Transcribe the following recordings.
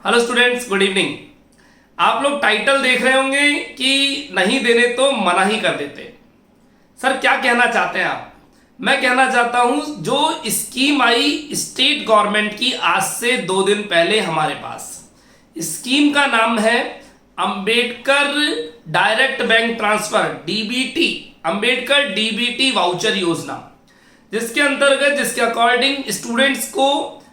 Hello students, good evening. आप लोग title देख रहे होंगे कि नहीं देने तो मना ही कर देते। सर क्या कहना चाहते हैं आप? मैं कहना चाहता हूं जो स्कीम आई स्टेट गवर्नमेंट की आज से 2 दिन पहले हमारे पास, स्कीम का नाम है Ambedkar direct bank transfer, DBT, Ambedkar DBT voucher योजना, जिसके अंतर्गत जिसके अकॉर्डिंग स्टूडेंट्स को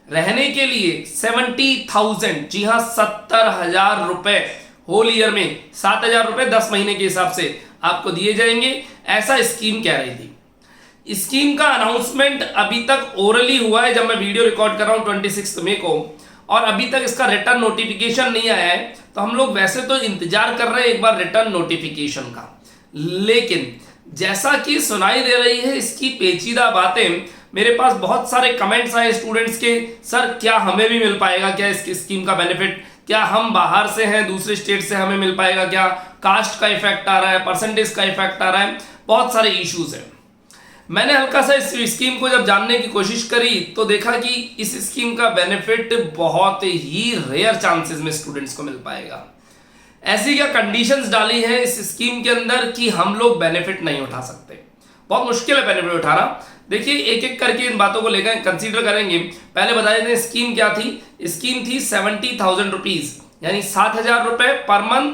रहने के लिए 70,000, जी हां 70,000 रुपए होल ईयर में, 7,000 रुपए 10 महीने के हिसाब से आपको दिए जाएंगे, ऐसा स्कीम कह रही थी। स्कीम का अनाउंसमेंट अभी तक ओरली हुआ है जब मैं वीडियो रिकॉर्ड कर रहा हूं 26 मई को, और अभी तक इसका रिटर्न नोटिफिकेशन नहीं आया है। तो हम लोग वैसे तो इंतजार कर रहे हैं एक बार रिटर्न नोटिफिकेशन का, लेकिन जैसा कि सुनाई दे रही है इसकी पेचीदा बातें, मेरे पास बहुत सारे कमेंट्स आए स्टूडेंट्स के, सर क्या हमें भी मिल पाएगा क्या इस स्कीम का बेनिफिट, क्या हम बाहर से हैं दूसरे स्टेट से हमें मिल पाएगा क्या, कास्ट का इफेक्ट आ रहा है, परसेंटेज का इफेक्ट आ रहा है, बहुत सारे इश्यूज हैं। मैंने हल्का सा इस स्कीम को जब जानने की कोशिश करी तो देखा कि इस स्कीम का बेनिफिट बहुत ही रेयर चांसेस में स्टूडेंट्स को मिल पाएगा। ऐसी क्या कंडीशंस डाली है इस स्कीम के अंदर कि हम लोग बेनिफिट नहीं उठा सकते, बहुत मुश्किल है बेनिफिट उठाना। देखिए एक एक करके इन बातों को लेकर कंसीडर करेंगे। पहले बता देते हैं स्कीम क्या थी। स्कीम थी 70,000 रुपीज, यानी 7,000 रुपए पर मंथ,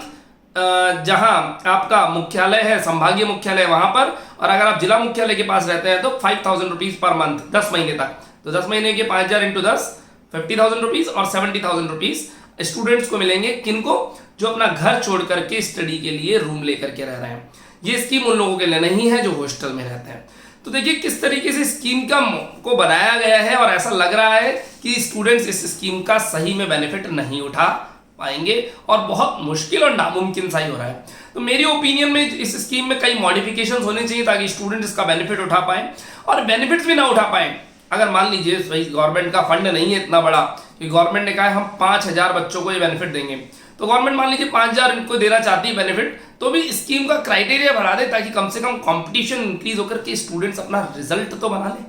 जहां आपका मुख्यालय है, संभागीय मुख्यालय वहां पर, और अगर आप जिला मुख्यालय के पास रहते हैं तो 5,000 रुपीज पर मंथ 10 महीने तक। तो 10 महीने के 5,000 इंटू 10 50,000 रुपीज, और 70,000 रुपीज स्टूडेंट्स को मिलेंगे। किनको? जो अपना घर छोड़ करके स्टडी के लिए रूम लेकर के रह रहे हैं। ये स्कीम उन लोगों के लिए नहीं है जो हॉस्टल में रहते हैं। तो देखिए किस तरीके से स्कीम को बनाया गया है, और ऐसा लग रहा है कि स्टूडेंट्स इस स्कीम का सही में बेनिफिट नहीं उठा पाएंगे, और बहुत मुश्किल और नामुमकिन सा ही हो रहा है। तो मेरी ओपिनियन में इस स्कीम में कई मॉडिफिकेशंस होने चाहिए ताकि स्टूडेंट इसका बेनिफिट उठा पाए, और बेनिफिट्स भी ना उठा पाए। अगर मान लीजिए भाई गवर्नमेंट का फंड नहीं है इतना बड़ा कि गवर्नमेंट ने कहा है हम 5,000 बच्चों को ये बेनिफिट देंगे, तो गवर्नमेंट मान लीजिए 5,000 इनको देना चाहती है बेनिफिट, तो भी स्कीम का क्राइटेरिया बढ़ा दे ताकि कम से कम कंपटीशन इंक्रीज होकर के स्टूडेंट्स अपना रिजल्ट तो बना ले।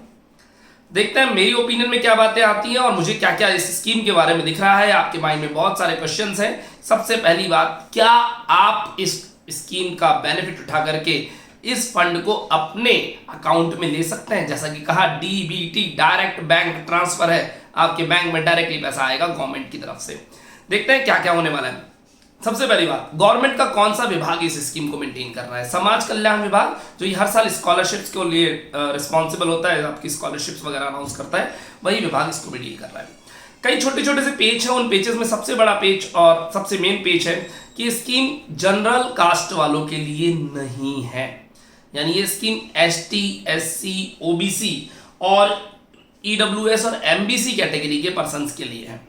देखते हैं मेरी ओपिनियन में क्या बातें आती हैं और मुझे क्या क्या इस स्कीम के बारे में दिख रहा है। आपके माइंड में बहुत सारे क्वेश्चंस हैं। सबसे पहली बात, क्या आप इस स्कीम का बेनिफिट उठा करके इस फंड को अपने अकाउंट में ले सकते हैं? जैसा कि कहा डीबीटी डायरेक्ट बैंक ट्रांसफर है, आपके बैंक में डायरेक्टली पैसा आएगा गवर्नमेंट की तरफ से। देखते हैं क्या क्या होने वाला है। सबसे पहली बात, गवर्नमेंट का कौन सा विभाग इस स्कीम को मेंटेन कर रहा है? समाज कल्याण विभाग, जो ये हर साल स्कॉलरशिप्स के लिए रिस्पॉन्सिबल होता है, आपकी स्कॉलरशिप्स वगैरह अनाउंस करता है, वही विभाग इसको मेंटेन कर रहा है। कई छोटे छोटे से पेज हैं, उन पेजेस में सबसे बड़ा पेज और सबसे मेन पेज है कि स्कीम जनरल कास्ट वालों के लिए नहीं है, यानी ये स्कीम ST, SC, OBC और EWS और MBC कैटेगरी के पर्संस के लिए है।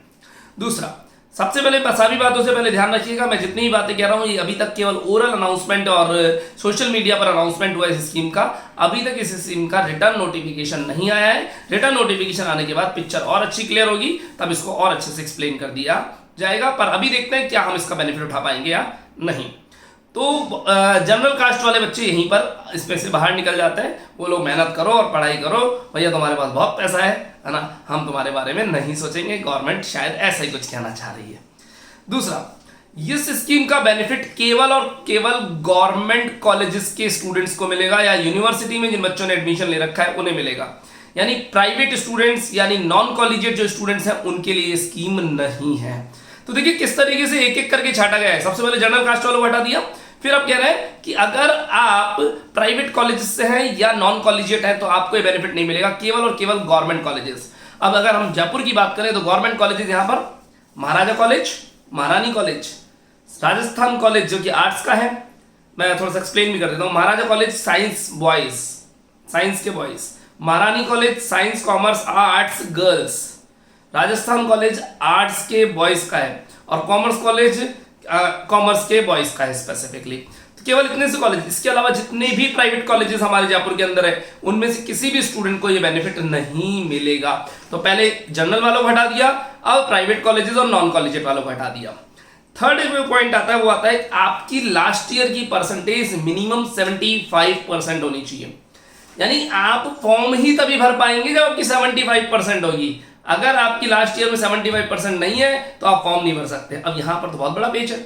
दूसरा, सबसे पहले सभी बातों से पहले ध्यान रखिएगा, मैं जितनी ही बातें कह रहा हूं ये अभी तक केवल ओरल अनाउंसमेंट और सोशल मीडिया पर अनाउंसमेंट हुआ है इस स्कीम का। अभी तक इस स्कीम का रिटर्न नोटिफिकेशन नहीं आया है। रिटर्न नोटिफिकेशन आने के बाद पिक्चर और अच्छी क्लियर होगी, तब इसको और अच्छे से एक्सप्लेन कर दिया जाएगा। पर अभी देखते हैं क्या हम इसका बेनिफिट उठा पाएंगे या नहीं। तो जनरल कास्ट वाले बच्चे यहीं पर इसमें से बाहर निकल जाते हैं। वो लोग मेहनत करो और पढ़ाई करो, भैया तुम्हारे पास बहुत पैसा है ना, हम तुम्हारे बारे में नहीं सोचेंगे। गवर्नमेंट शायद ऐसा ही कुछ कहना चाह रही है। दूसरा, इस स्कीम का बेनिफिट केवल और केवल गवर्नमेंट कॉलेजेस के स्टूडेंट्स को मिलेगा, या यूनिवर्सिटी में जिन बच्चों ने एडमिशन ले रखा है उन्हें मिलेगा। यानी प्राइवेट स्टूडेंट्स यानी नॉन कॉलेजिएट जो स्टूडेंट्स हैं उनके लिए स्कीम नहीं है। तो देखिए किस तरीके से एक एक करके छाटा गया है। सबसे पहले जनरल कास्ट वालों को हटा दिया, फिर अब कह रहे हैं कि अगर आप प्राइवेट कॉलेजेस से हैं या नॉन कॉलेजिएट हैं तो आपको ये बेनिफिट नहीं मिलेगा, केवल और केवल गवर्नमेंट कॉलेजेस। अब अगर हम जयपुर की बात करें तो गवर्नमेंट कॉलेजेस यहां पर महाराजा कॉलेज, महारानी कॉलेज, राजस्थान कॉलेज जो कि आर्ट्स का है, मैं थोड़ा सा एक्सप्लेन भी कर देता हूं। महाराजा कॉलेज साइंस बॉयज, साइंस के बॉयज, महारानी college science commerce arts girls, Rajasthan college arts के बॉयज का है, और कॉमर्स कॉलेज कॉमर्स के बॉयज का है स्पेसिफिकली। तो केवल इतने से कॉलेज, इसके अलावा जितने भी प्राइवेट कॉलेजेस हमारे जयपुर के अंदर है उनमें से किसी भी स्टूडेंट को ये बेनिफिट नहीं मिलेगा। तो पहले जनरल वालों को हटा दिया, अब प्राइवेट कॉलेजेस और नॉन कॉलेजिएट वालों को हटा दिया। थर्ड एक पॉइंट आता है, वो आता है आपकी लास्ट ईयर की परसेंटेज मिनिमम 75% होनी चाहिए। यानी आप फॉर्म ही तभी भर पाएंगे जब आपकी 75% होगी। अगर आपकी लास्ट ईयर में 75% नहीं है तो आप फॉर्म नहीं भर सकते। अब यहाँ पर तो बहुत बड़ा पेच है।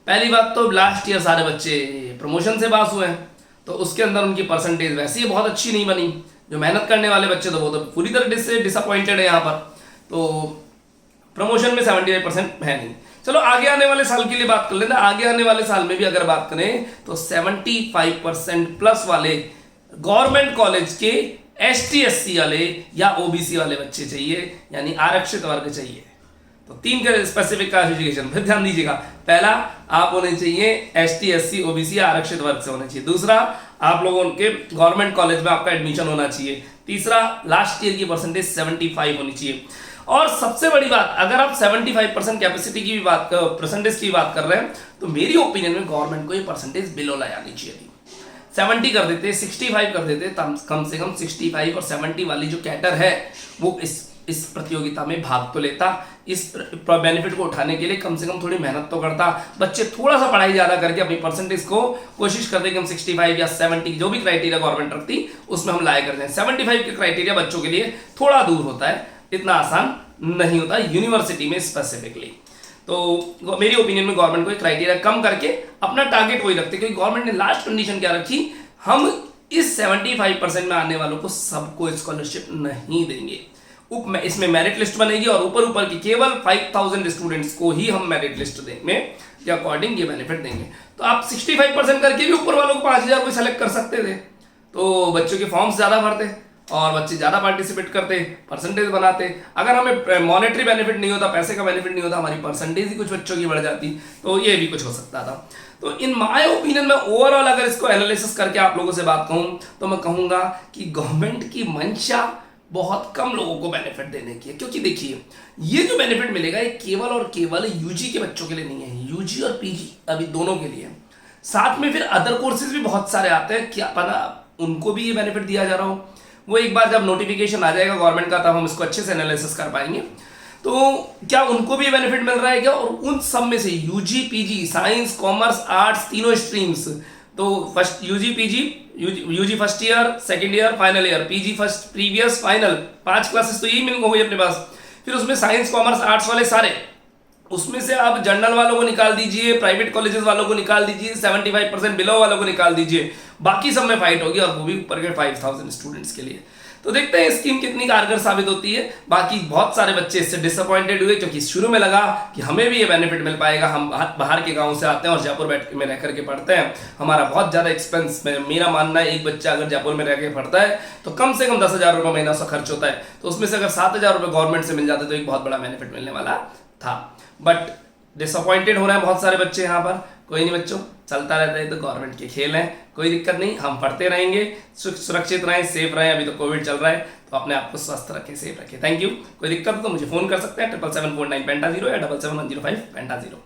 पहली बात तो लास्ट ईयर सारे बच्चे प्रमोशन से पास हुए हैं, तो उसके अंदर उनकी परसेंटेज वैसे ही बहुत अच्छी नहीं बनी। जो मेहनत करने वाले बच्चे तो वो तो पूरी तरह से डिसअपॉइंटेड है यहाँ पर। तो प्रमोशन में 75% है नहीं। चलो आगे आने वाले साल के लिए बात कर लेते हैं। आगे आने वाले साल में भी अगर बात करें तो 75% प्लस वाले गवर्नमेंट कॉलेज के ST SC वाले या OBC वाले बच्चे चाहिए, यानी आरक्षित वर्ग चाहिए। तो 3 का स्पेसिफिक क्लासिफिकेशन फिर ध्यान दीजिएगा। पहला, आप होने चाहिए ST SC OBC आरक्षित वर्ग से होने चाहिए। दूसरा, आप लोगों के गवर्नमेंट कॉलेज में आपका एडमिशन होना चाहिए। तीसरा, लास्ट ईयर की परसेंटेज 75 होनी चाहिए। और सबसे बड़ी बात, अगर आप 75% कैपेसिटी की भी बात परसेंटेज की बात कर रहे हैं तो मेरी ओपिनियन में गवर्नमेंट को ये परसेंटेज बिलो ला जानी चाहिए। 70 कर देते, 65 कर देते, कम से कम 65 और 70 वाली जो कैडर है वो इस प्रतियोगिता में भाग तो लेता। इस बेनिफिट को उठाने के लिए कम से कम थोड़ी मेहनत तो करता। बच्चे थोड़ा सा पढ़ाई ज्यादा करके अपनी परसेंटेज को कोशिश करते कि हम 65 या 70 जो भी क्राइटेरिया गवर्नमेंट रखती उसमें हम लाया करते हैं। 75 के क्राइटेरिया बच्चों के लिए थोड़ा दूर होता है, इतना आसान नहीं होता यूनिवर्सिटी में स्पेसिफिकली। तो मेरी ओपिनियन में गवर्नमेंट को क्राइटेरिया कम करके अपना टारगेट वही रखते, क्योंकि गवर्नमेंट ने लास्ट कंडीशन क्या रखी, हम इस 75% में आने वालों को सबको स्कॉलरशिप नहीं देंगे। इसमें मेरिट लिस्ट बनेगी और ऊपर की केवल 5000 स्टूडेंट्स को ही हम मेरिट लिस्ट में के अकॉर्डिंग ये बेनिफिट देंगे। तो आप 65% करके भी ऊपर वालों को 5000 को सेलेक्ट कर सकते थे, तो बच्चों के फॉर्म्स ज्यादा भरते और बच्चे ज्यादा पार्टिसिपेट करते, परसेंटेज बनाते। अगर हमें मॉनेटरी बेनिफिट नहीं होता, पैसे का बेनिफिट नहीं होता, हमारी परसेंटेज ही कुछ बच्चों की बढ़ जाती, तो ये भी कुछ हो सकता था। तो इन माय ओपिनियन में ओवरऑल अगर इसको एनालिसिस करके आप लोगों से बात कहूं तो मैं कहूंगा कि गवर्नमेंट की मंशा बहुत कम लोगों को बेनिफिट देने की है। क्योंकि देखिए, ये जो बेनिफिट मिलेगा ये केवल और केवल यूजी के बच्चों के लिए नहीं है, यूजी और पीजी अभी दोनों के लिए। साथ में फिर अदर कोर्सेज भी बहुत सारे आते हैं, क्या पता उनको भी ये बेनिफिट दिया जा रहा हो। वो एक बार जब नोटिफिकेशन आ जाएगा गवर्नमेंट का तब हम इसको अच्छे से एनालिसिस कर पाएंगे। तो क्या उनको भी बेनिफिट मिल रहा है क्या, और उन सब में से UG PG science commerce arts तीनों स्ट्रीम्स, तो first UG first year second year final year, PG first previous final, 5 classes तो यही मिल गई अपने पास। फिर उसमें साइंस कॉमर्स आर्ट्स वाले सारे, उसमें से आप जनरल वालों को निकाल दीजिए, प्राइवेट कॉलेजेस वालों को निकाल दीजिए, 75% बिलो वालों को निकाल दीजिए, बाकी सब में फाइट होगी और वो भी ऊपर के 5000 स्टूडेंट्स के लिए। तो देखते हैं स्कीम कितनी कारगर साबित होती है। बाकी बहुत सारे बच्चे इससे डिसअपॉइंटेड हुए, क्योंकि शुरू में लगा कि हमें भी ये बेनिफिट मिल पाएगा, हम बाहर के गांव से आते हैं और जयपुर में रह करके पढ़ते हैं, हमारा बहुत ज़्यादा एक्सपेंस, मेरा मानना है एक बच्चा अगर जयपुर में रह के पढ़ता है तो कम से कम 10,000 रुपये महीना उसका खर्च होता है, तो उसमें से अगर 7,000 रुपये गवर्नमेंट से मिल जाते तो एक बहुत बड़ा बेनिफिट मिलने वाला था। बट डिसअपॉइंटेड हो रहे हैं बहुत सारे बच्चे यहाँ पर। कोई नहीं बच्चों, चलता रहता है, तो गवर्नमेंट के खेल हैं, कोई दिक्कत नहीं, हम पढ़ते रहेंगे, सुरक्षित रहें, सेफ रहें। अभी तो कोविड चल रहा है, तो अपने आप को स्वस्थ रखें, सेफ रखें। Thank you. कोई दिक्कत हो तो मुझे फोन कर सकते हैं 7774 9 पेंटा 0 या 7710 5 पेंटा 0।